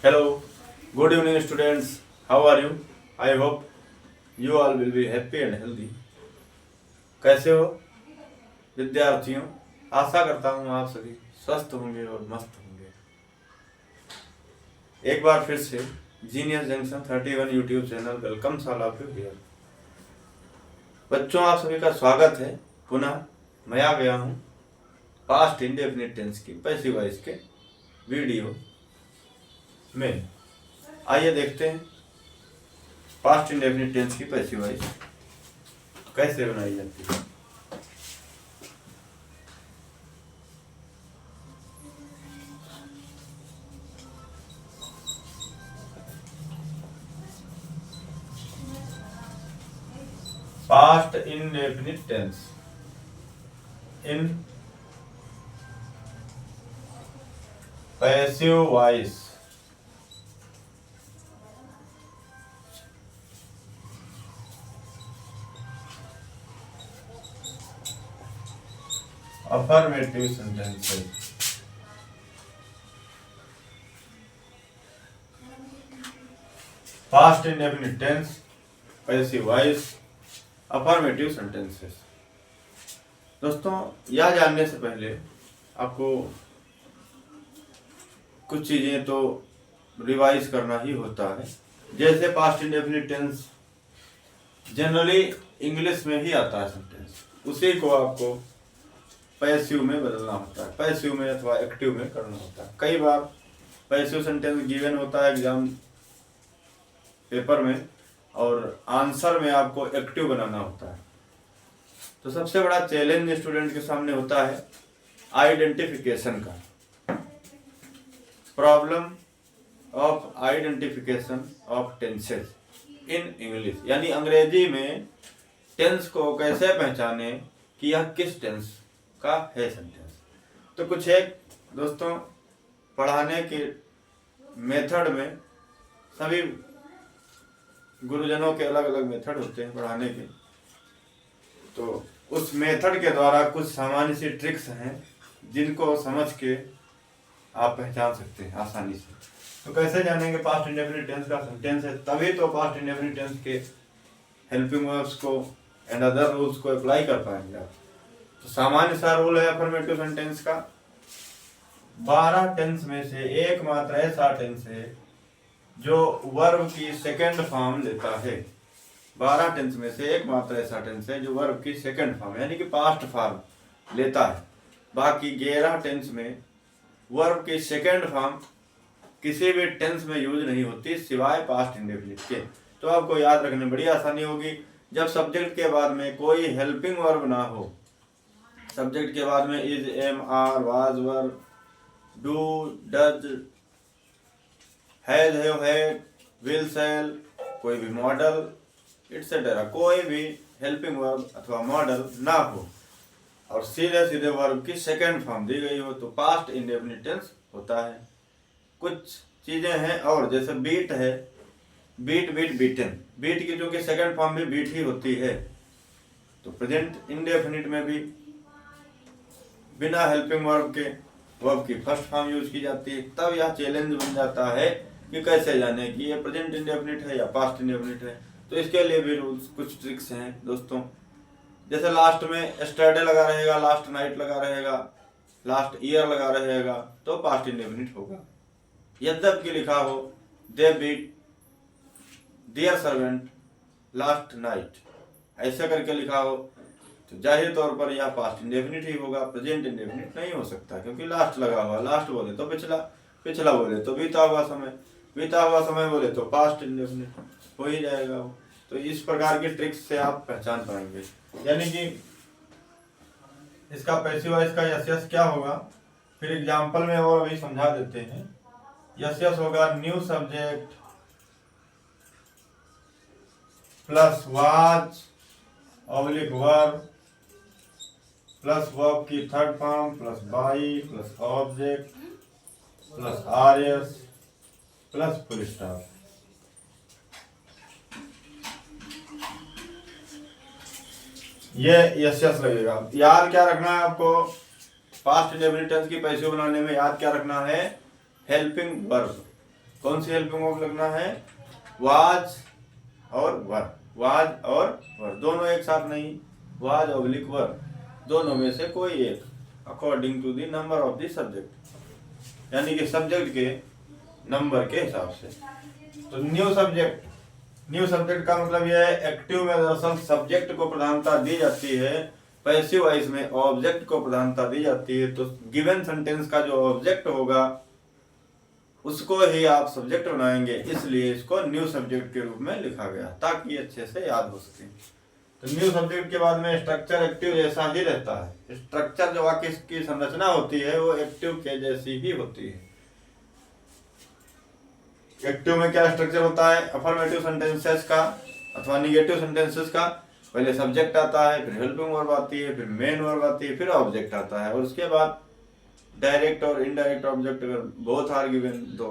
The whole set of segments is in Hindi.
Hello, good evening students. How are you? I hope you all will be happy and healthy. कैसे हो विद्यार्थियों? आशा करता हूँ आप सभी स्वस्थ होंगे और मस्त होंगे। एक बार फिर से genius junction 31 YouTube channel welcome all of you here. बच्चों, आप सभी का स्वागत है। पुनः मैं आ गया हूँ पास्ट इंडेफिनिट टेंस की पैसिव वॉइस के वीडियो में। आइए देखते हैं पास्ट इंडेफिनिट टेंस की पैसिव वॉइस कैसे बनाई जाती है। Past indefinite tense in passive voice affirmative sentences। Past indefinite tense passive voice affirmative sentences. दोस्तों, यह जानने से पहले आपको कुछ चीजें तो रिवाइज करना ही होता है। जैसे past indefinite tense generally English में ही आता है सेंटेंस, उसी को आपको पैसिव में बदलना होता है, पैसिव में अथवा एक्टिव में करना होता है। कई बार पैसिव सेंटेंस गिवन होता है एग्जाम पेपर में और आंसर में आपको एक्टिव बनाना होता है। तो सबसे बड़ा चैलेंज स्टूडेंट के सामने होता है आइडेंटिफिकेशन का, problem of identification of tenses in English, यानी अंग्रेजी में टेंस को कैसे पहचाने कि यह किस टेंस का है सेंटेंस। तो कुछ एक दोस्तों पढ़ाने के मेथड में सभी गुरुजनों के अलग अलग मेथड होते हैं पढ़ाने के, तो उस मेथड के द्वारा कुछ सामान्य सी ट्रिक्स हैं जिनको समझ के आप पहचान सकते हैं आसानी से। तो कैसे जानेंगे पास्ट इंडेफिनिट टेंस का सेंटेंस है, तभी तो पास्ट इंडेफिनिट टेंस के हेल्पिंग वर्ब्स को एंड अदर रूल्स को अप्लाई कर पाएंगे आप। तो सामान्य सा रूल है अफर्मेटिव सेंटेंस का, 12 टेंस में से एकमात्र ऐसा टेंस है जो वर्ब की सेकंड फॉर्म लेता है। 12 टेंस में से एकमात्र ऐसा टेंस है जो वर्ब की सेकंड फॉर्म यानी कि पास्ट फॉर्म लेता है। बाकी 11 टेंस में वर्ब की सेकंड फॉर्म किसी भी टेंस में यूज नहीं होती सिवाय पास्ट इंडेफिनिट के। तो आपको याद रखने बड़ी आसानी होगी, जब सब्जेक्ट के बाद में कोई हेल्पिंग वर्ब ना हो, सब्जेक्ट के बाद में is, am, are, was, were, do, does, has, have, had, will, shall, कोई भी मॉडल इट्सेट्रा, कोई भी हेल्पिंग वर्ब अथवा मॉडल ना हो और सीधे सीधे वर्ब की सेकंड फॉर्म दी गई हो तो पास्ट इंडेफिनिट टेंस होता है। कुछ चीजें हैं और, जैसे बीट है, बीट, बीट, बीटन, बीट की जो कि सेकंड फॉर्म भी बीट ही होती है। तो प्रेजेंट इंडेफिनिट में भी बिना हेल्पिंग वर्ब के वर्ब की फर्स्ट फॉर्म यूज की जाती है। तब यह चैलेंज बन जाता है कि कैसे जाने कि ये प्रेजेंट इंडेफिनिट है या पास्ट इंडेफिनिट है। तो इसके लिए भी रूल्स कुछ ट्रिक्स हैं दोस्तों। जैसे लास्ट में एस्टरडे लगा रहेगा, लास्ट नाइट लगा रहेगा, लास्ट ईयर लगा रहेगा तो पास्ट इंडेफिनिट होगा। यद्यपि लिखा हो they beat their servant last night, ऐसा करके लिखा हो तो जाहिर तौर पर यह पास्ट इंडेफिनिट ही होगा, प्रेजेंट इंडेफिनिट नहीं हो सकता क्योंकि लास्ट लगा हुआ। लास्ट बोले तो पिछला, पिछला बोले तो बीता हुआ समय, बीता हुआ समय बोले तो पास्ट इंडेफिनिट हो ही जाएगा वो। तो इस प्रकार की ट्रिक्स से आप पहचान पाएंगे। यानी कि इसका पैसिव वॉइस का यस यस क्या होगा, फिर एग्जाम्पल में और अभी समझा देते हैं। यस यस होगा new subject plus was oblique verb plus verb की third form plus by plus object plus R S plus full stop. ये यस यस लगेगा। याद क्या रखना है आपको पास्ट इंडेफिनिट टेंस की पैसिव बनाने में? याद क्या रखना है? हेल्पिंग वर्ब, कौन सी हेल्पिंग वर्ब लगना है? वाज और वर, वाज और वर दोनों एक साथ नहीं, वाज ऑब्लिक वर दोनों में से कोई एक, according to the number of the subject, यानी कि सब्जेक्ट के नंबर के हिसाब से। तो न्यू सब्जेक्ट, न्यू सब्जेक्ट का मतलब यह है एक्टिव में दरअसल सब्जेक्ट को प्रधानता दी जाती है, पैसिव वॉइस में ऑब्जेक्ट को प्रधानता दी जाती है। तो गिवन सेंटेंस का जो ऑब्जेक्ट होगा उसको ही आप सब्जेक्ट बनाएंगे, इसलिए इसको न्यू सब्जेक्ट के रूप में लिखा गया ताकि अच्छे से याद हो सके। तो न्यू सब्जेक्ट के बाद में स्ट्रक्चर एक्टिव जैसा ही रहता है। स्ट्रक्चर जो वाक्य की संरचना होती है वो एक्टिव के जैसी ही होती है। एक्टिव में क्या स्ट्रक्चर होता है? अफर्मेटिव सेंटेंसेस का अथवा निगेटिव सेंटेंसेस का पहले सब्जेक्ट आता है, फिर हेल्पिंग वर्ब आती है, फिर मेन वर्ब आती है, फिर ऑब्जेक्ट आता है, और उसके बाद डायरेक्ट और इनडायरेक्ट ऑब्जेक्ट अगर बोथ आर गिवन तो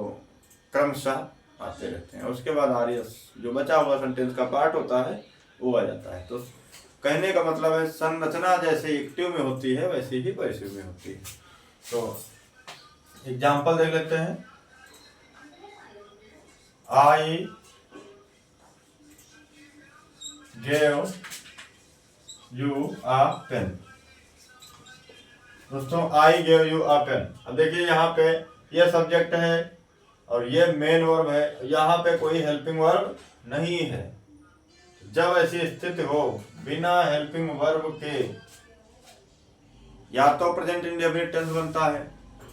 क्रमशः आते रहते हैं। उसके बाद आर्यस जो बचा हुआ सेंटेंस का पार्ट होता है वो आ जाता है। तो कहने का मतलब है संरचना जैसे एक्टिव में होती है वैसे ही पैसिव में होती है। तो एग्जाम्पल देख लेते हैं। I gave you a pen। दोस्तों I gave you a pen, अब देखिए यहाँ पे ये सब्जेक्ट है और ये मेन वर्ब है, यहाँ पे कोई हेल्पिंग वर्ब नहीं है। जब ऐसी स्थिति हो बिना हेल्पिंग वर्ब के या तो प्रेजेंट इंडेफिनिट टेंस बनता है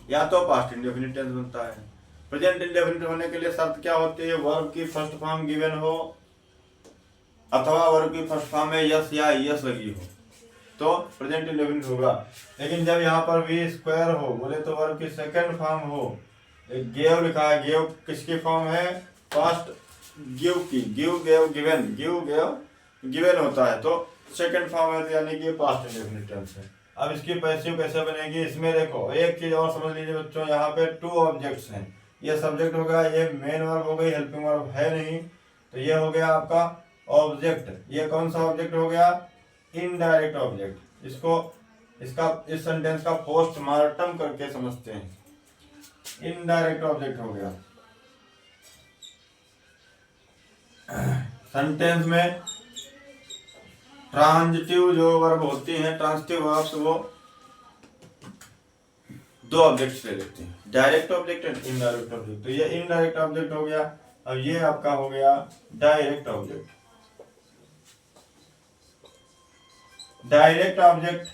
या तो पास्ट इंडेफिनिट टेंस बनता है। प्रेजेंट इंडेफिनिट होने के लिए शर्त क्या होती है? वर्ब की फर्स्ट फॉर्म गिवन हो अथवा वर्ब की फर्स्ट फॉर्म में यस या यस लगी हो तो प्रेजेंट इंडेफिनिट होगा। लेकिन जब यहाँ पर वी स्क्वायर हो, बोले तो वर्ब की सेकंड फॉर्म हो, एक गेव लिखा है, गेव किसकी फॉर्म है? पास्ट गिव की, give gave given, give gave given होता है तो सेकंड फॉर्म है, यानी कि पास्ट इंडेफिनिट टेंस है। अब इसकी पैसिव कैसे बनेगी? इसमें देखो एक चीज और समझ लीजिए बच्चों, यहाँ पे टू ऑब्जेक्ट्स हैं, ये सब्जेक्ट हो गया, ये मेन वर्ब हो गई, हेल्पिंग वर्ब है नहीं, तो ये हो गया आपका ऑब्जेक्ट। ये कौन सा ऑब्जेक्ट हो गया? Indirect object. इसको इसका इस सेंटेंस का पोस्टमार्टम करके समझते हैं, इनडायरेक्ट ऑब्जेक्ट हो गया। सेंटेंस में ट्रांजिटिव जो वर्ब होती हैं, ट्रांजिटिव वर्ब्स, वो दो ऑब्जेक्ट्स ले लेते हैं, direct object and indirect object. तो ये इनडायरेक्ट ऑब्जेक्ट हो गया, अब ये आपका हो गया डायरेक्ट ऑब्जेक्ट। डायरेक्ट ऑब्जेक्ट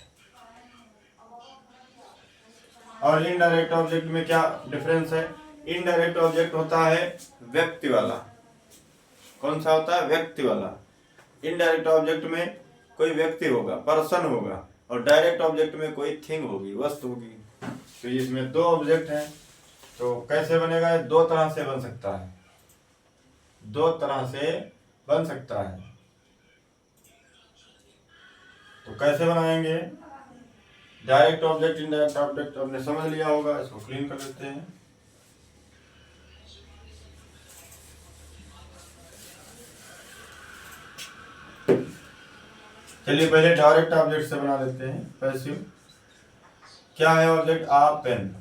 और इनडायरेक्ट ऑब्जेक्ट में क्या डिफरेंस है? इनडायरेक्ट ऑब्जेक्ट होता है व्यक्ति वाला। कौन सा होता है? व्यक्ति वाला। इनडायरेक्ट ऑब्जेक्ट में कोई व्यक्ति होगा, पर्सन होगा, और डायरेक्ट ऑब्जेक्ट में कोई थिंग होगी, वस्तु होगी। तो इसमें दो ऑब्जेक्ट हैं, तो कैसे बनेगा? दो तरह से बन सकता है, दो तरह से बन सकता है। तो कैसे बनाएंगे? डायरेक्ट ऑब्जेक्ट इनडायरेक्ट ऑब्जेक्ट आपने समझ लिया होगा, इसको क्लीन कर लेते हैं। चलिए पहले डायरेक्ट ऑब्जेक्ट से बना लेते हैं पैसिव। क्या है ऑब्जेक्ट? आ पेन,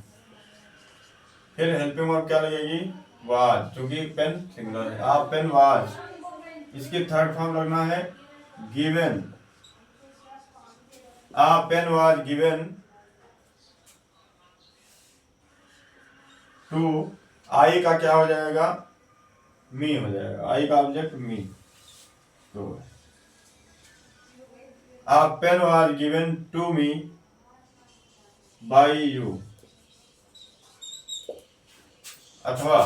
फिर हेल्पिंग वर्ब क्या लगेगी? वाज, क्योंकि पेन सिंगुलर है। आ पेन वाज, इसकी थर्ड फॉर्म लगना है given. A pen was given to, I का क्या हो जाएगा? मी हो जाएगा, आई का ऑब्जेक्ट मी। तो a pen was given to me by you, अथवा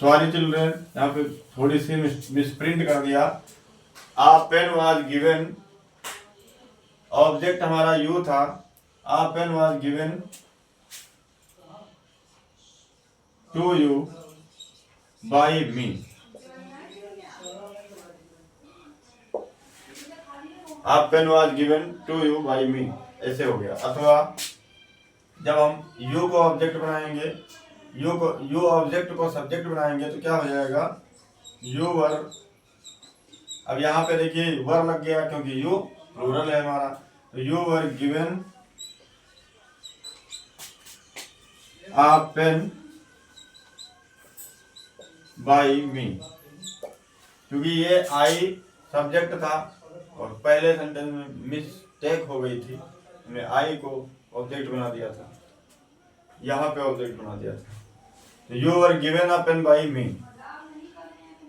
सॉरी चिल्ड्रेन, यहाँ पे थोड़ी सी मिसप्रिंट कर दिया। A pen was given, object हमारा यू था, a pen was given to you by me. A pen was given to you by me, ऐसे हो गया। अथवा जब हम यू को ऑब्जेक्ट बनाएंगे, यू ऑब्जेक्ट को सब्जेक्ट बनाएंगे तो क्या हो जाएगा? You were. अब यहाँ पे देखिए वर लग गया क्योंकि यू प्लूरल है हमारा, you were given a pen by me, क्योंकि ये आई सब्जेक्ट था और पहले सेंटेंस में मिस्टेक हो गई थी, हमने आई को ऑब्जेक्ट बना दिया था, यहाँ पे ऑब्जेक्ट बना दिया था। You were given a pen by me,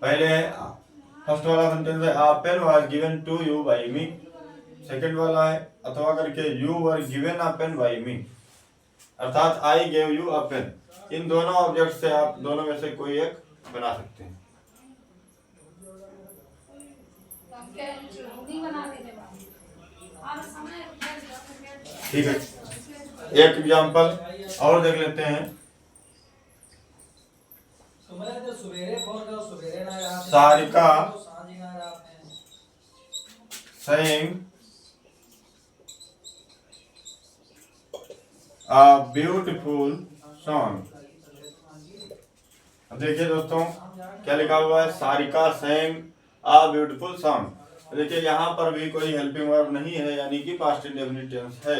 पहले फर्स्ट वाला सेंटेंस है a pen was given to you by me, second वाला है अथवा करके you were given a pen by me, अर्थात I gave you a pen. इन दोनों ऑब्जेक्ट से आप दोनों में से कोई एक बना सकते हैं। ठीक है, एक एग्जांपल और देख लेते हैं। Sarika saying a beautiful song। अब देखिए दोस्तों क्या लिखा हुआ है, Sarika saying a beautiful song। देखिए यहाँ पर भी कोई हेल्पिंग वर्ब नहीं है, यानी कि पास्ट इंडेफिनिट टेंस है।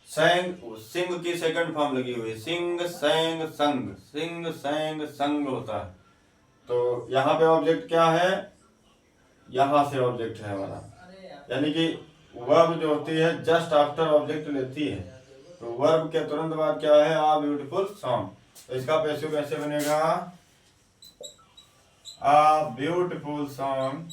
sang सिंग की सेकंड फॉर्म लगी हुई है, सिंग sang संग, सिंग sang संग होता है। तो यहाँ पे ऑब्जेक्ट क्या है, यहाँ से ऑब्जेक्ट है हमारा, यानी कि वर्ब जो होती है जस्ट आफ्टर ऑब्जेक्ट लेती है। तो वर्ब के तुरंत बाद क्या है, आ ब्यूटीफुल सॉन्ग। तो इसका पैसिव कैसे बनेगा, आ ब्यूटीफुल सॉन्ग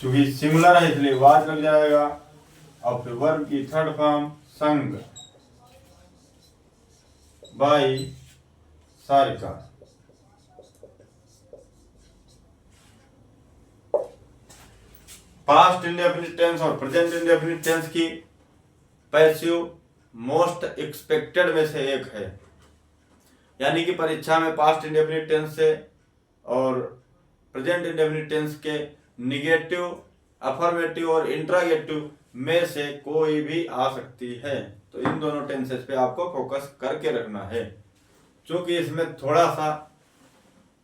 क्योंकि सिमिलर है इसलिए वाज लग जाएगा, और फिर वर्ब की third form sung by Sarika. Past indefinite tense और प्रेजेंट इंडेफिनिट टेंस की पैसिव मोस्ट एक्सपेक्टेड में से एक है, यानी कि परीक्षा में पास्ट इंडेफिनिट टेंस से और प्रेजेंट इंडेफिनिट टेंस के निगेटिव, अफर्मेटिव और इंट्रागेटिव में से कोई भी आ सकती है। तो इन दोनों टेंसेस पे आपको फोकस करके रखना है, क्योंकि इसमें थोड़ा सा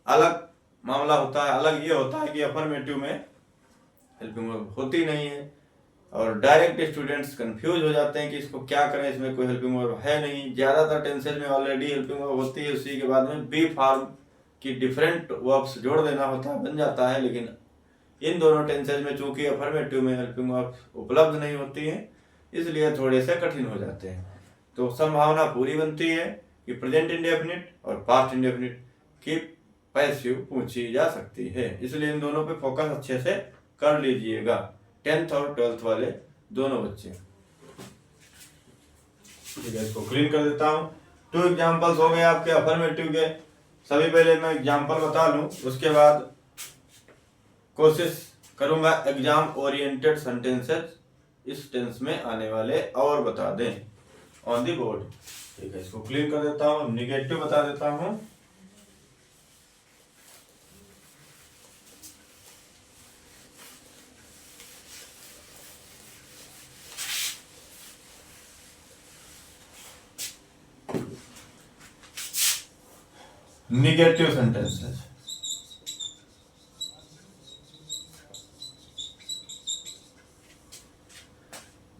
अलग मामला होता है। अलग ये होता है कि अफर्मेटिव में हेल्पिंग वर्ब होती नहीं है और डायरेक्ट स्टूडेंट्स कंफ्यूज हो जाते हैं कि इसको क्या करें, इसमें कोई हेल्पिंग वर्ब है नहीं। ज्यादातर टेंसेस में ऑलरेडी हेल्पिंग वर्ब होती है, उसी के बाद में बी फॉर्म की डिफरेंट वर्ब्स जोड़ देना होता है, बन जाता है। लेकिन इन दोनों टेंसेस में चूंकि अफर्मेटिव में हेल्पिंग वर्ब उपलब्ध नहीं होती है, इसलिए थोड़े से कठिन हो जाते हैं। तो संभावना पूरी बनती है कि प्रेजेंट इंडेफिनिट और पास्ट इंडेफिनिट की पैसिव पूछी जा सकती है, इसलिए इन दोनों पे फोकस अच्छे से कर लीजिएगा, 10th और 12th वाले दोनों बच्चे। ठीक है, इसको क्लीन कर देता हूँ। 2 एग्जांपल्स हो गए आपके अफर्मेटिव के। सभी पहले मैं एग्जांपल बता लूं, उसके बाद कोशिश करूंगा एग्जाम ओरिएंटेड सेंटेंसेस इस टेंस में आने वाले और बता दें ऑन दी बोर्ड। ठीक है, इसको क्लीन कर देता हूँ, निगेटिव बता देता हूँ। निगेटिव सेंटेंसेस,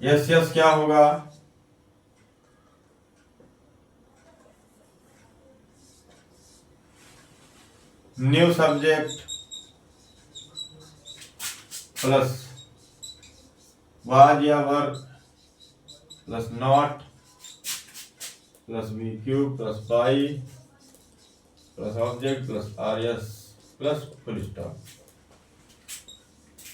यस यस क्या होगा, न्यू सब्जेक्ट प्लस वाज या verb plus not plus B cube plus by plus object plus R S plus full stop.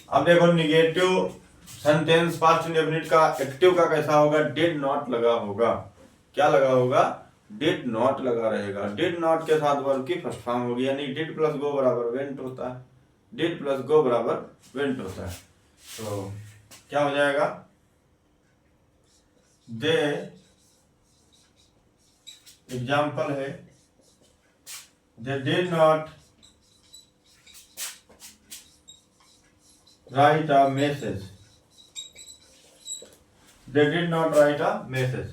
अब देखो निगेटिव सेंटेंस पास्ट इंडेफिनिट का एक्टिव का कैसा होगा, डिड नॉट लगा होगा। क्या लगा होगा, डिड नॉट लगा रहेगा। डिड नॉट के साथ वर्ब की फर्स्ट फॉर्म होगी, यानी डिड प्लस गो बराबर वेंट होता है, डिड प्लस गो बराबर वेंट होता है। तो क्या हो जाएगा, दे एग्जाम्पल है, they did not write a message, they did not write a message।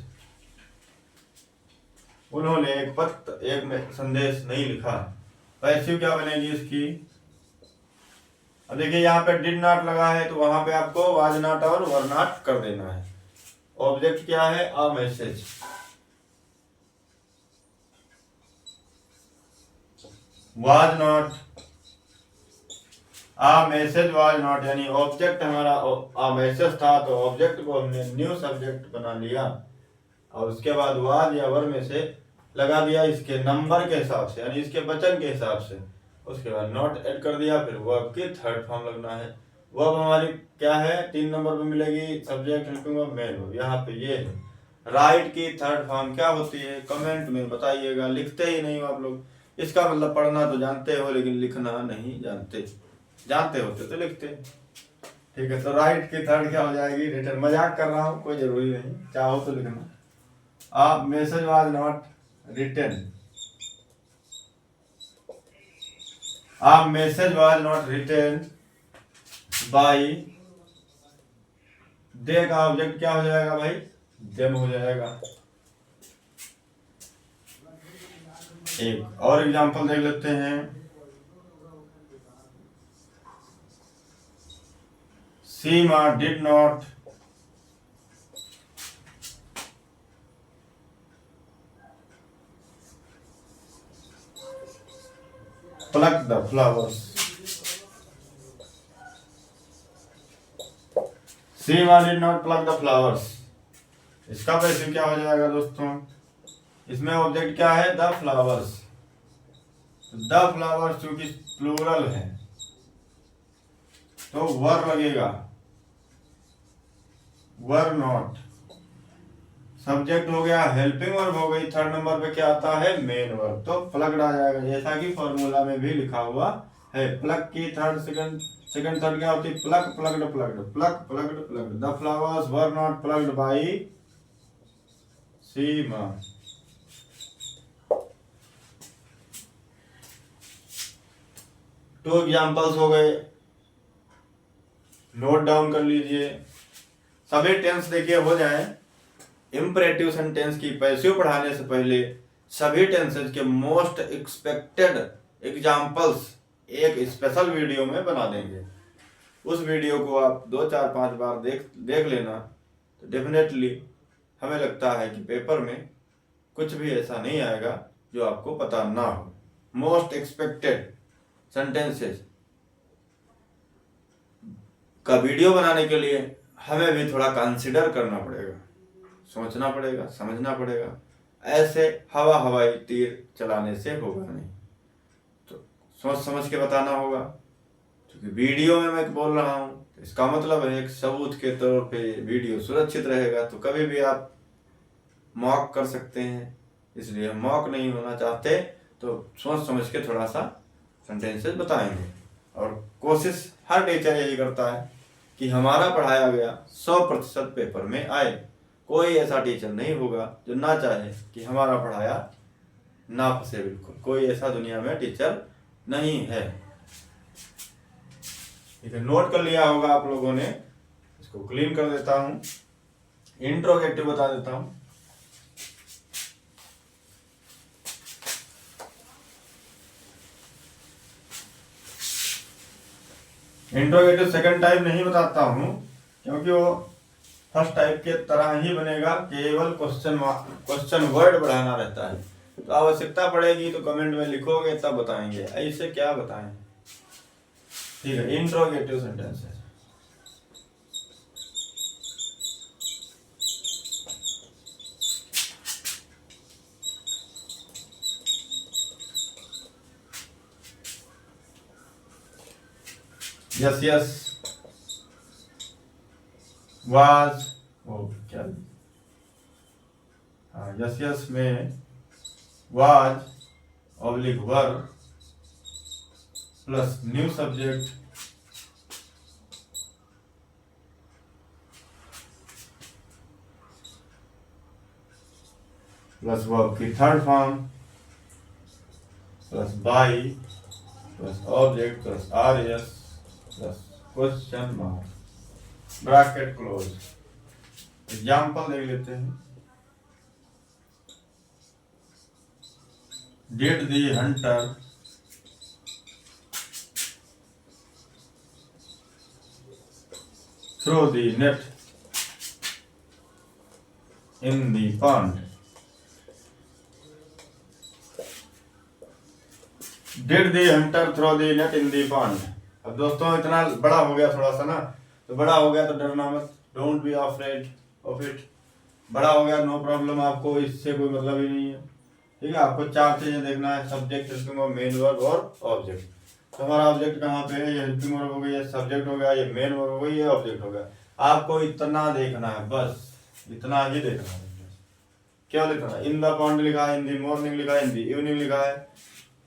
उन्होंने एक संदेश नहीं लिखा। पैसिव क्या बनेगी इसकी? अब देखिए यहाँ पे डिड नॉट लगा है तो वहां पे आपको वाज नॉट और वर नॉट कर देना है। ऑब्जेक्ट क्या है? A message. Was not, a message was not, यानी ऑब्जेक्ट हमारा आ मैसेज था तो ऑब्जेक्ट को हमने न्यू सब्जेक्ट बना लिया और उसके बाद वाज या वर में से लगा दिया इसके नंबर के हिसाब से, यानी इसके वचन के हिसाब से। उसके बाद नॉट ऐड कर दिया, फिर वर्ब की थर्ड फॉर्म लगना है। वर्ब हमारी क्या है? 3 नंबर पे मिलेगी, subject helping verb main verb. यहाँ पे ये है। राइट की थर्ड फॉर्म क्या होती है? कमेंट में बताइएगा, लिखते ही नहीं हो आप लोग। इसका मतलब पढ़ना तो जानते हो लेकिन लिखना नहीं जानते। जानते होते तो लिखते। ठीक है, तो राइट की थर्ड क्या हो जाएगी? रिटर्न। मजाक कर रहा हूँ, कोई जरूरी नहीं, चाहो तो लिखना। A message was not written. A message was not written by दे का ऑब्जेक्ट क्या हो जाएगा भाई? देम हो जाएगा। एक और एग्जांपल देख लेते हैं। Seema did not pluck the flowers. Seema did not pluck the flowers. इसका पैसिव क्या हो जाएगा दोस्तों? इसमें ऑब्जेक्ट क्या है? The flowers. द फ्लावर्स चूंकि प्लूरल है तो वर लगेगा, वर नॉट। सब्जेक्ट हो गया, हेल्पिंग वर्ब हो गई, थर्ड नंबर पे क्या आता है? Main verb. तो प्लग्ड आ जाएगा, जैसा कि फॉर्मूला में भी लिखा हुआ है। प्लग की थर्ड सेकंड थर्ड क्या होती है? Pluck, plucked, plucked, pluck, plucked, plucked. The flowers were not plucked by Seema. Two examples हो गए, नोट डाउन कर लीजिए। सभी टेंस देखिए हो जाए। इंपरेटिव सेंटेंस की पैसिव पढ़ाने से पहले सभी टेंसेस के मोस्ट एक्सपेक्टेड एग्जांपल्स एक स्पेशल वीडियो में बना देंगे। उस वीडियो को आप 2 4 5 बार देख लेना तो डेफिनेटली हमें लगता है कि पेपर में कुछ भी ऐसा नहीं आएगा जो आपको पता ना हो। मोस्ट एक्सपेक्टेड सेंटेंसेस का वीडियो बनाने के लिए हमें भी थोड़ा कंसिडर करना पड़ेगा, सोचना पड़ेगा, समझना पड़ेगा। ऐसे हवाई तीर चलाने से होगा नहीं, तो सोच समझ के बताना होगा। क्योंकि वीडियो में मैं बोल रहा हूँ तो इसका मतलब है एक सबूत के तौर पे वीडियो सुरक्षित रहेगा, तो कभी भी आप मॉक कर सकते हैं। इसलिए मॉक नहीं होना चाहते तो सोच समझ के थोड़ा सा सेंटेंसेस बताएंगे। और कोशिश हर टीचर यही करता है कि हमारा पढ़ाया गया 100% पेपर में आए। कोई ऐसा टीचर नहीं होगा जो ना चाहे कि हमारा पढ़ाया ना फंसे। बिल्कुल कोई ऐसा दुनिया में टीचर नहीं है। ठीक है, नोट कर लिया होगा आप लोगों ने। इसको क्लीन कर देता हूं, इंट्रोगेटिव बता देता हूं। इंट्रोगेटिव सेकंड टाइप नहीं बताता हूं क्योंकि वो फर्स्ट टाइप के तरह ही बनेगा, केवल क्वेश्चन वर्ड बढ़ाना रहता है। तो आवश्यकता पड़ेगी तो कमेंट में लिखोगे तब बताएंगे, ऐसे क्या बताएं। ठीक है, इंट्रोगेटिव सेंटेंस है। यस यस वाज, ओ क्या, हाँ यस यस में was oblique were plus new subject plus verb की third form plus by plus object plus R S plus question mark bracket close. Example देख लेते हैं। Did the hunter throw the net in the pond. Did the hunter throw the net in the pond? अब दोस्तों इतना बड़ा हो गया थोड़ा सा ना, तो बड़ा हो गया तो डरना मत, don't be afraid of it. बड़ा हो गया नो प्रॉब्लम, आपको इससे कोई मतलब ही नहीं है। ठीक है, आपको चार चीजें देखना है, subject, helping verb, main verb और ऑब्जेक्ट। तो हमारा ऑब्जेक्ट कहाँ पे है, ये हेल्पिंग वर्ब हो गई, ये सब्जेक्ट हो गया, ये मेन वर्ब हो गई, ये ऑब्जेक्ट हो गया। आपको इतना देखना है, बस इतना ही देखना है। क्या लिखना है, इन द पॉन्ड लिखा है, इन द मॉर्निंग लिखा है, इन द इवनिंग लिखा है,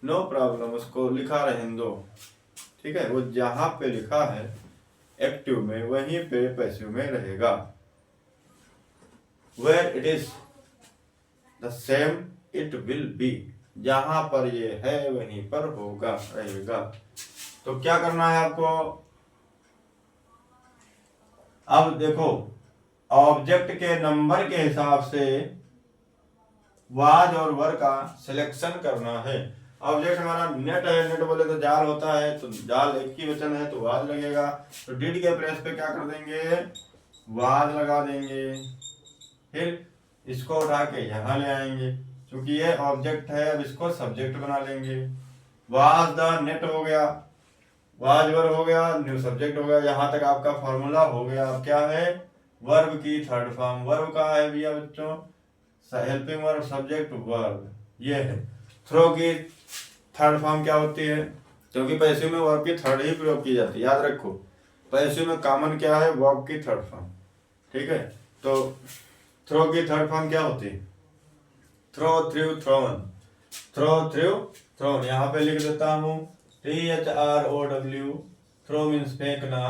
नो प्रॉब्लम, उसको लिखा रहने दो। ठीक है, वो जहां पे लिखा है एक्टिव में वहीं पे पैसिव में रहेगा। Where it is the same it will be, जहां पर ये है वहीं पर होगा, रहेगा। तो क्या करना है आपको, अब देखो ऑब्जेक्ट के नंबर के हिसाब से वाज और वर का सिलेक्शन करना है। ऑब्जेक्ट हमारा नेट है, नेट बोले तो जाल होता है, तो जाल एक ही वचन है तो वाज लगेगा। तो डिड के प्लेस पे क्या कर देंगे, वाज लगा देंगे। फिर इसको उठा के यहाँ ले आएंगे, क्योंकि ये ऑब्जेक्ट है, अब इसको सब्जेक्ट बना लेंगे। वाज द नेट हो गया, वाज वर हो गया, न्यू सब्जेक्ट हो गया। यहाँ तक आपका फॉर्मूला हो गया। अब क्या है, वर्ब की थर्ड फॉर्म, वर्ब का है भैया बच्चों, हेल्पिंग वर्ब, सब्जेक्ट, वर्ब, ये है। थ्रो की थर्ड फॉर्म क्या होती है, क्योंकि पैसिव में वर्ब की थर्ड ही प्रयोग की जाती है, याद रखो। पैसिव में कॉमन क्या है, वर्ब की थर्ड फॉर्म। ठीक है, तो थ्रो की थर्ड फॉर्म क्या होती है, throw, threw, thrown, throw, threw, thrown. यहाँ पे लिख देता हूँ THROW, थ्रो मीन्स फेंकना।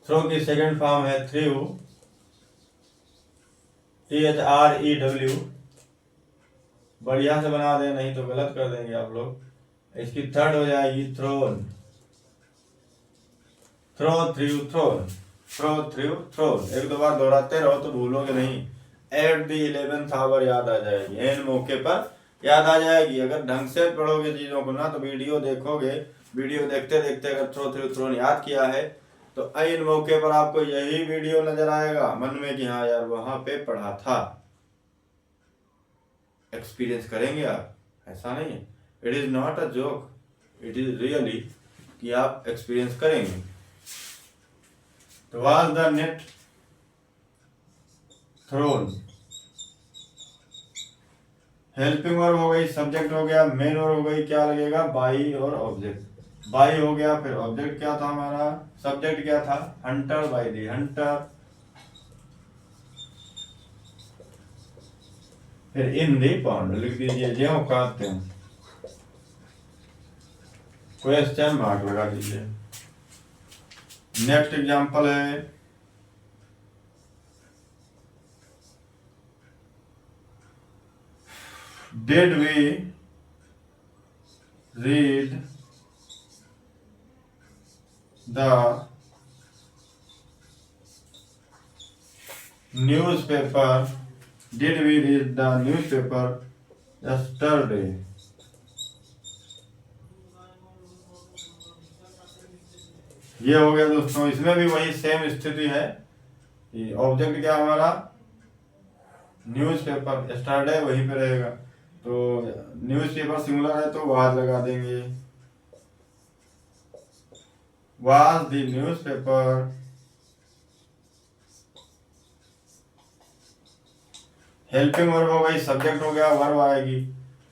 थ्रो की सेकंड फॉर्म है थ्रू, THREW। बढ़िया से बना दें, नहीं तो गलत कर देंगे आप लोग। इसकी थर्ड हो जाएगी thrown, throw, threw, thrown, throw, threw, thrown. एक दो बार दोहराते रहो तो भूलोगे नहीं। एट द 11th आवर याद आ जाएगी, एन मौके पर याद आ जाएगी। अगर ढंग से पढ़ोगे चीजों को ना, तो वीडियो देखोगे, वीडियो देखते देखते अगर थ्रो, थ्रू, थ्रोन याद किया है तो इन मौके पर आपको यही वीडियो नजर आएगा मन में कि हाँ यार वहां पे पढ़ा था। एक्सपीरियंस करेंगे आप, ऐसा नहीं है, it is not a joke, it is really कि आप एक्सपीरियंस करेंगे। तो was the net thrown, helping verb हो गई, सब्जेक्ट हो गया, मेन वर्ब हो गई, क्या लगेगा, बाई और ऑब्जेक्ट। बाई हो गया, फिर ऑब्जेक्ट क्या था हमारा, सब्जेक्ट क्या था, हंटर, बाई दी हंटर। फिर इन दी पॉन्ड लिख दीजिए, जो कहते हैं क्वेश्चन मार्क लगा दीजिए। नेक्स्ट एग्जांपल है, did we read the newspaper, did we read the newspaper yesterday. ये हो गया दोस्तों। इसमें भी वही सेम स्थिति है कि ऑब्जेक्ट क्या हमारा, न्यूज़पेपर, यस्टरडे वहीं पे रहेगा। तो न्यूज़पेपर सिंगुलर है तो वाज लगा देंगे, was the newspaper. Helping verb हो गई, सब्जेक्ट हो गया, वर्ब आएगी।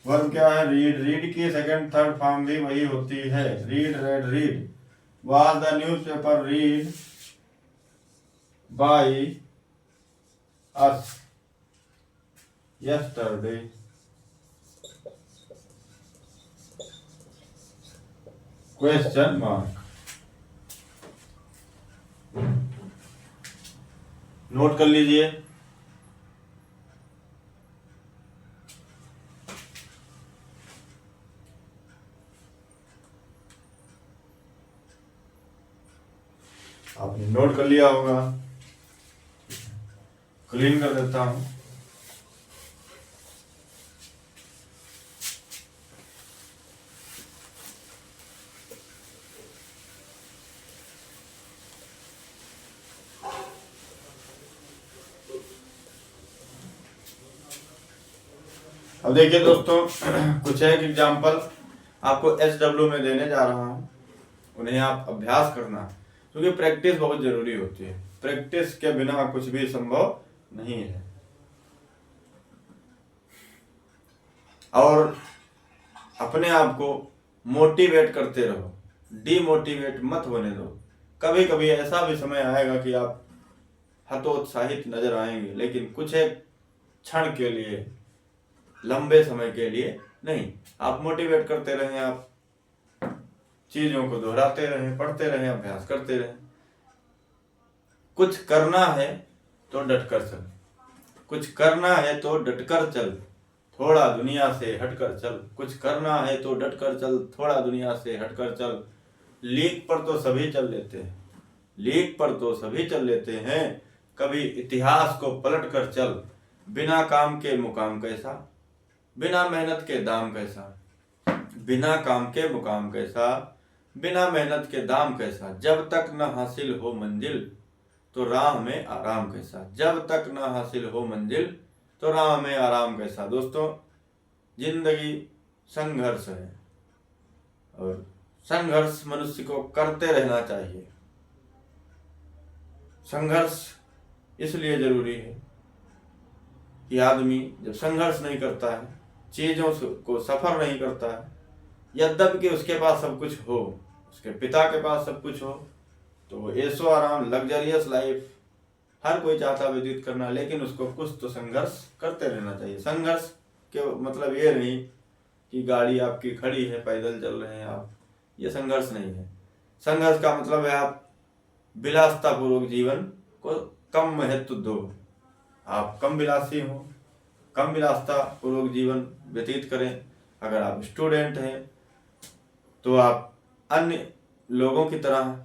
वर्ब क्या है, रीड, रीड की सेकंड थर्ड फॉर्म भी वही होती है, read, red, read. Was the newspaper read by us yesterday? Question mark। Note कर लीजिए। आपने नोट कर लिया होगा, क्लीन कर देता हूं। अब देखिए दोस्तों, कुछ एक एग्जाम्पल आपको SW में देने जा रहा हूँ, उन्हें आप अभ्यास करना, क्योंकि प्रैक्टिस बहुत जरूरी होती है। प्रैक्टिस के बिना कुछ भी संभव नहीं है। और अपने आप को मोटिवेट करते रहो, डीमोटिवेट मत होने दो। कभी कभी ऐसा भी समय आएगा कि आप हतोत्साहित नजर आएंगे, लेकिन कुछ एक क्षण के लिए, लंबे समय के लिए नहीं। आप मोटिवेट करते रहें, आप चीजों को दोहराते रहें, पढ़ते रहें, अभ्यास करते रहें। कुछ करना है तो डटकर चल, कुछ करना है तो डटकर चल, थोड़ा दुनिया से हटकर चल। कुछ करना है तो डटकर चल, थोड़ा दुनिया से हटकर चल। लीक पर तो सभी चल लेते हैं, लीक पर तो सभी चल लेते हैं, कभी इतिहास को पलट कर चल। बिना काम के मुकाम कैसा, बिना मेहनत के दाम कैसा, बिना काम के मुकाम कैसा, बिना मेहनत के दाम कैसा। जब तक न हासिल हो मंजिल तो राह में आराम कैसा, जब तक न हासिल हो मंजिल तो राह में आराम कैसा। दोस्तों, जिंदगी संघर्ष है, और संघर्ष मनुष्य को करते रहना चाहिए। संघर्ष इसलिए जरूरी है कि आदमी जब संघर्ष नहीं करता है, चीजों को सफर नहीं करता है, यद्यपि कि उसके पास सब कुछ हो, उसके पिता के पास सब कुछ हो, तो वो ऐशो आराम, लग्जरियस लाइफ हर कोई चाहता व्यतीत करना, लेकिन उसको कुछ तो संघर्ष करते रहना चाहिए। संघर्ष के मतलब ये नहीं कि गाड़ी आपकी खड़ी है, पैदल चल रहे हैं आप, ये संघर्ष नहीं है। संघर्ष का मतलब है आप विलासतापूर्वक जीवन को कम महत्व दो, आप कम विलासी हो, कम विलासता पूर्वक जीवन व्यतीत करें। अगर आप स्टूडेंट हैं तो आप अन्य लोगों की तरह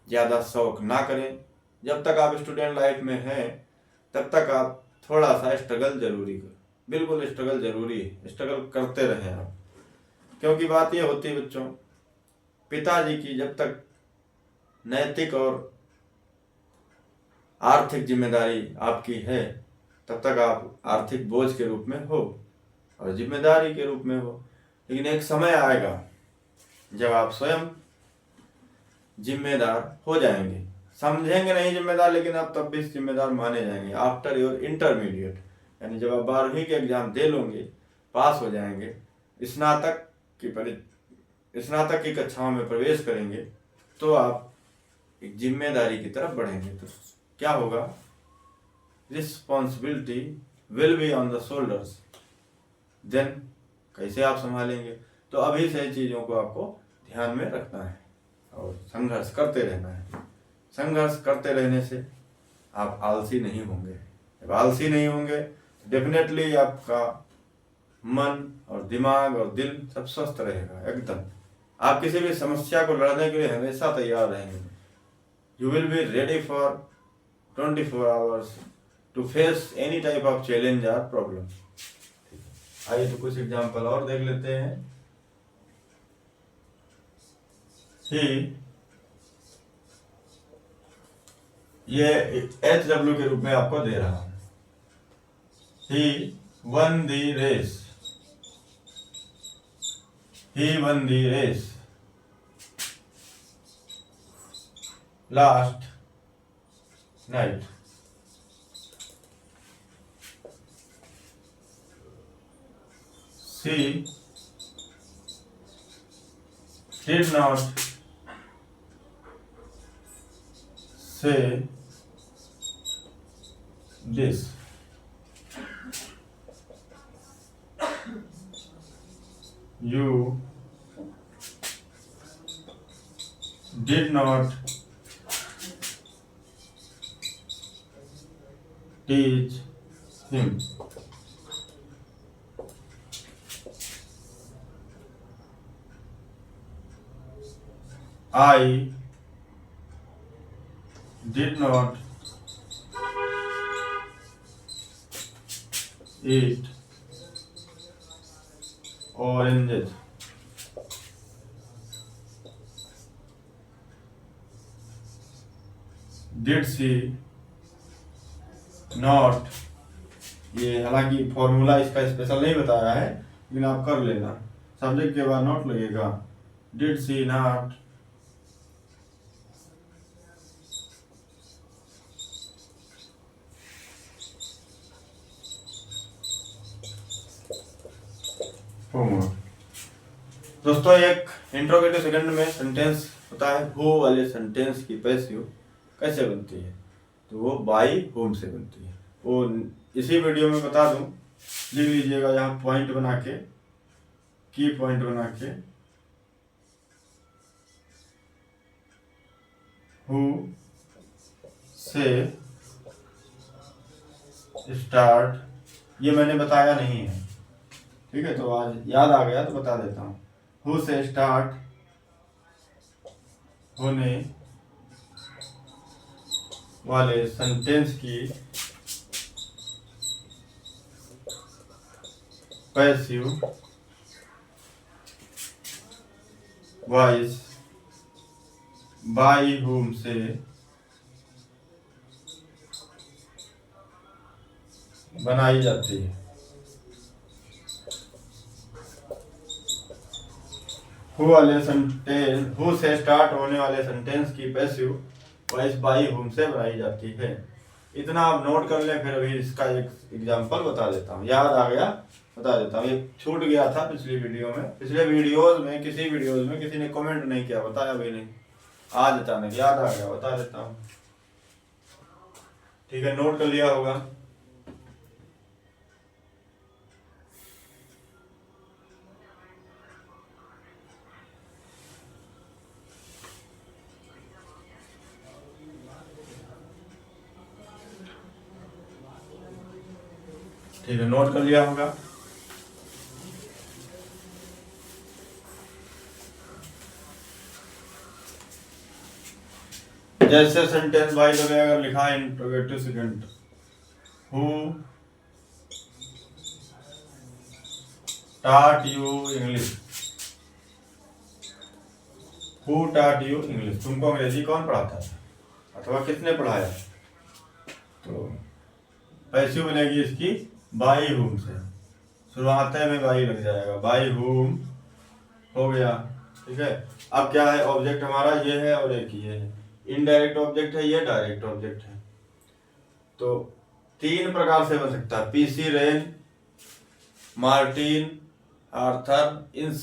ज़्यादा शौक ना करें। जब तक आप स्टूडेंट लाइफ में हैं तब तक आप थोड़ा सा स्ट्रगल जरूरी करें, बिल्कुल स्ट्रगल जरूरी है, स्ट्रगल करते रहें आप। क्योंकि बात ये होती है बच्चों, पिताजी की जब तक नैतिक और आर्थिक जिम्मेदारी आपकी है तब तक आप आर्थिक बोझ के रूप में हो और जिम्मेदारी के रूप में हो। लेकिन एक समय आएगा जब आप स्वयं जिम्मेदार हो जाएंगे, समझेंगे नहीं जिम्मेदार, लेकिन आप तब भी जिम्मेदार माने जाएंगे। आफ्टर योर इंटरमीडिएट, यानी जब आप 12वीं के एग्जाम दे लोगे, पास हो जाएंगे, स्नातक की कक्षाओं में प्रवेश करेंगे, तो आप एक जिम्मेदारी की तरफ बढ़ेंगे। तो क्या होगा, responsibility will be on the shoulders. Then कैसे आप संभालेंगे? तो अभी से चीज़ों को आपको ध्यान में रखना है और संघर्ष करते रहना है। संघर्ष करते रहने से आप आलसी नहीं होंगे। जब आलसी नहीं होंगे तो डेफिनेटली आपका मन और दिमाग और दिल सब स्वस्थ रहेगा एकदम। आप किसी भी समस्या को लड़ने के लिए हमेशा तैयार रहेंगे। You will be ready for 24 hours to face any type of challenge और प्रॉब्लम। आइए तो कुछ एग्जाम्पल और देख लेते हैं। ये HW के रूप में आपको दे रहा हूं। He won the race. He won the race last night. She did not say this. You did not teach him. I did not eat oranges. Did she not ये हालांकि फॉर्मूला इसका स्पेशल नहीं बताया है, लेकिन आप कर लेना। सब्जेक्ट के बाद नोट लगेगा, डिड सी नॉट होमवर्क। दोस्तों एक इंट्रोगेटिव सेकंड में सेंटेंस होता है, हु वाले सेंटेंस की पैसिव कैसे बनती है, तो वो बाई होम से बनती है। वो इसी वीडियो में बता दूं, लिख लीजिएगा यहाँ पॉइंट बना के, की पॉइंट बना के, हु से स्टार्ट, ये मैंने बताया नहीं है, ठीक है, तो आज याद आ गया तो बता देता हूँ। हु से स्टार्ट होने वाले सेंटेंस की पैसिव वॉइस बाई हुम से बनाई जाती है। हु से स्टार्ट होने वाले सेंटेंस की पैसिव वॉइस बाई हुम से बनाई जाती है। इतना आप नोट कर लें, फिर अभी इसका एक एग्जांपल बता देता हूँ, याद आ गया बता देता हूँ। ये छूट गया था पिछली वीडियो में, पिछले वीडियोज में किसी ने कमेंट नहीं किया, बताया भी नहीं, आज अचानक याद आ गया, बता देता हूँ। ठीक है, नोट कर लिया होगा। ठीक है, नोट कर लिया होगा। जैसे सेंटेंस भाई लोग अगर लिखा है interrogative second, who taught you English, who taught you English, तुमको अंग्रेजी कौन पढ़ाता है अथवा किसने पढ़ाया, तो पैसिव बनेगी इसकी बाई हुम से, शुरुआत में बाई लग जाएगा, बाई हुम हो गया। ठीक है, अब क्या है, ऑब्जेक्ट हमारा ये है और एक ये है, इनडायरेक्ट ऑब्जेक्ट है, ये डायरेक्ट ऑब्जेक्ट है। तो तीन प्रकार से बन सकता है, पीसी रेन, मार्टिन, आर्थर, इन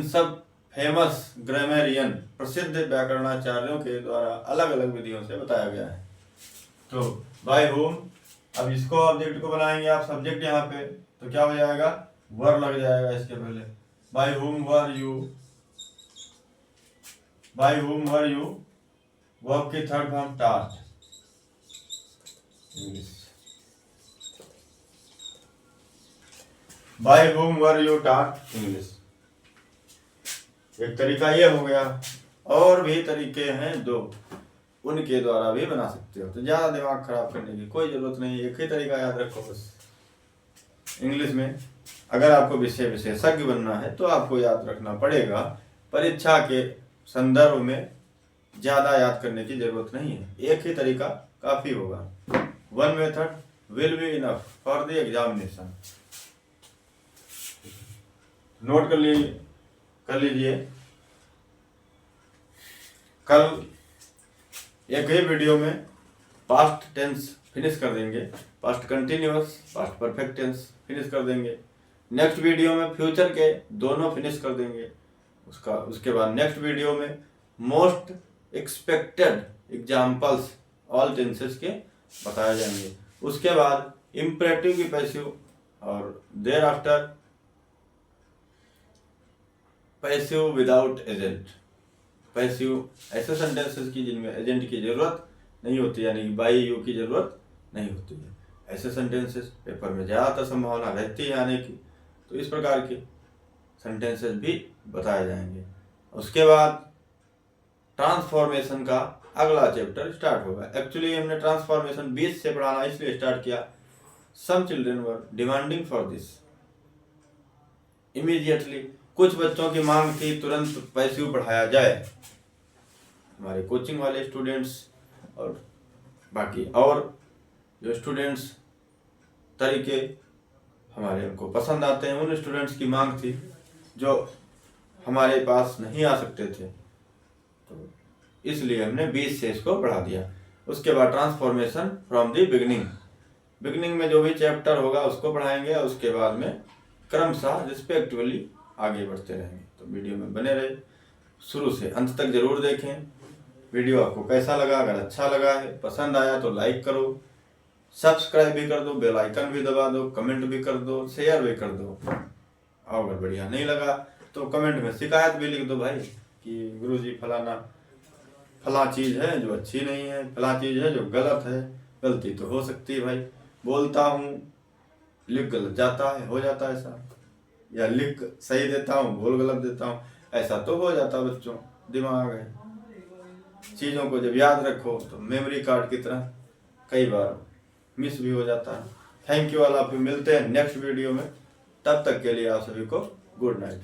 सब फेमस ग्रामेरियन प्रसिद्ध व्याकरणाचार्यों के द्वारा अलग अलग विधियों से बताया गया है। तो बाय होम, अब इसको ऑब्जेक्ट को बनाएंगे आप सब्जेक्ट यहाँ पे, तो क्या हो जाएगा, वर लग जाएगा इसके पहले, by whom were you, by whom were you, verb की third form task English, by whom were you task English. एक तरीका ये हो गया, और भी तरीके हैं दो, उनके द्वारा भी बना सकते हो, तो ज्यादा दिमाग खराब करने की कोई जरूरत नहीं, एक ही तरीका याद रखो बस। इंग्लिश में अगर आपको विषय विशेषज्ञ बनना है तो आपको याद रखना पड़ेगा, परीक्षा के संदर्भ में ज्यादा याद करने की जरूरत नहीं है, एक ही तरीका काफी होगा। One method will be enough for the examination. Note कर लीजिए, कल एक ही वीडियो में पास्ट टेंस फिनिश कर देंगे, past continuous, past perfect tense finish कर देंगे। नेक्स्ट वीडियो में फ्यूचर के दोनों फिनिश कर देंगे। उसके बाद नेक्स्ट वीडियो में most expected examples all tenses के बताए जाएंगे। उसके बाद इम्परेटिव की पैसिव, और thereafter passive without agent. Passive ऐसे सेंटेंसेस की जिनमें एजेंट की जरूरत नहीं होती, यानी बाई यू की जरूरत नहीं होती है, ऐसे सेंटेंसेस पेपर में ज़्यादातर संभावना रहती है आने की, तो इस प्रकार के सेंटेंसेस भी बताए जाएंगे। उसके बाद ट्रांसफॉर्मेशन का अगला चैप्टर स्टार्ट होगा। एक्चुअली हमने ट्रांसफॉर्मेशन 20 से पढ़ाना इसलिए स्टार्ट किया, some children were demanding for this immediately, कुछ बच्चों की मांग थी तुरंत पैसिव पढ़ाया जाए। हमारे कोचिंग वाले स्टूडेंट्स और बाकी और जो स्टूडेंट्स तरीके हमारे उनको पसंद आते हैं। उन स्टूडेंट्स की मांग थी जो हमारे पास नहीं आ सकते थे, तो इसलिए हमने 20 से इसको बढ़ा दिया। उसके बाद ट्रांसफॉर्मेशन फ्रॉम दी बिगनिंग में जो भी चैप्टर होगा उसको पढ़ाएंगे, और उसके बाद में क्रमशः रिस्पेक्टिवली आगे बढ़ते रहेंगे। तो वीडियो में बने रहे, शुरू से अंत तक जरूर देखें। वीडियो आपको कैसा लगा? अगर अच्छा लगा है, पसंद आया तो लाइक करो, सब्सक्राइब भी कर दो, बेल आइकन भी दबा दो, कमेंट भी कर दो, शेयर भी कर दो। और अगर बढ़िया नहीं लगा तो कमेंट में शिकायत भी लिख दो भाई कि गुरुजी फला चीज़ है जो अच्छी नहीं है, फला चीज़ है जो गलत है। गलती तो हो सकती है भाई, बोलता हूँ लिख गलत जाता है, हो जाता है ऐसा, या लिख सही देता हूँ बोल गलत देता हूँ, ऐसा तो हो जाता बच्चों। दिमाग है, चीज़ों को जब याद रखो तो मेमोरी कार्ड की तरह कई बार मिस भी हो जाता है। Thank you all of you, मिलते हैं नेक्स्ट वीडियो में। तब तक के लिए आप सभी को गुड नाइट।